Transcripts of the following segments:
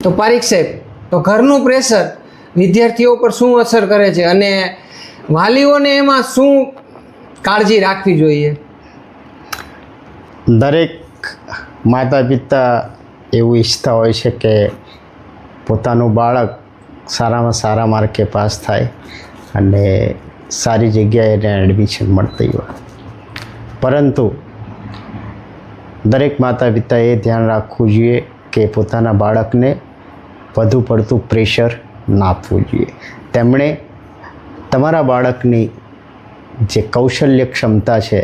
તો પારીખ સાહેબ, તો ઘરનું પ્રેશર વિદ્યાર્થીઓ પર શું અસર કરે છે અને વાલીઓને એમાં શું કાળજી રાખવી જોઈએ? દરેક માતા પિતા એવું ઈચ્છતા હોય છે કે પોતાનું બાળક સારામાં સારા માર્કે પાસ થાય અને સારી જગ્યાએ એને એડમિશન મળતી હોય, પરંતુ દરેક માતા પિતાએ ધ્યાન રાખવું જોઈએ કે પોતાના બાળકને વધુ પડતું પ્રેશર ના આપવું જોઈએ. તેમણે તમારા બાળકની જે કૌશલ્ય ક્ષમતા છે,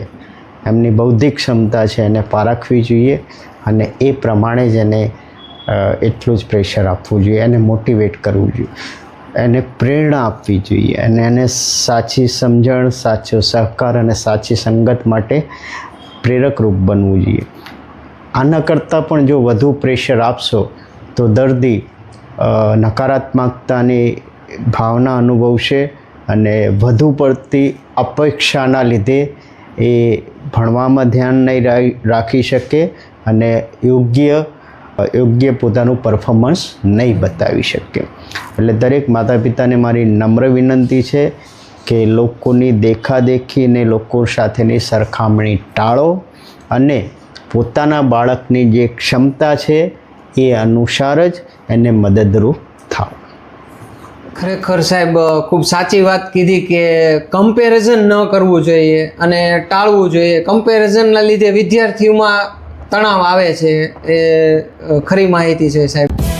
એમની બૌદ્ધિક ક્ષમતા છે, એને પારખવી જોઈએ અને એ પ્રમાણે જ એને એટલું જ પ્રેશર આપવું જોઈએ, એને મોટિવેટ કરવું જોઈએ, એને પ્રેરણા આપવી જોઈએ અને એને સાચી સમજણ, સાચો સહકાર અને સાચી સંગત માટે પ્રેરકરૂપ બનવું જોઈએ. આના કરતાં પણ જો વધુ પ્રેશર આપશો તો દર્દી નકારાત્મકતાની ભાવના અનુભવશે અને વધુ પડતી અપેક્ષાના લીધે એ ભણવામાં ધ્યાન નહીં રાખી શકે અને યોગ્ય પોતાનું પરફોર્મન્સ નહીં બતાવી શકે. એટલે દરેક માતા પિતાને મારી નમ્ર વિનંતી છે કે લોકોની દેખાદેખી ને લોકો સાથેની સરખામણી ટાળો અને પોતાના બાળકની જે ક્ષમતા છે એ અનુસાર જ એને મદદરૂપ થાવ. ખરેખર સાહેબ, ખૂબ સાચી વાત કીધી કે કમ્પેરિઝન ન કરવું જોઈએ અને ટાળવું જોઈએ. કમ્પેરિઝનના લીધે વિદ્યાર્થીઓમાં તણાવ આવે છે, એ ખરી માહિતી છે સાહેબ.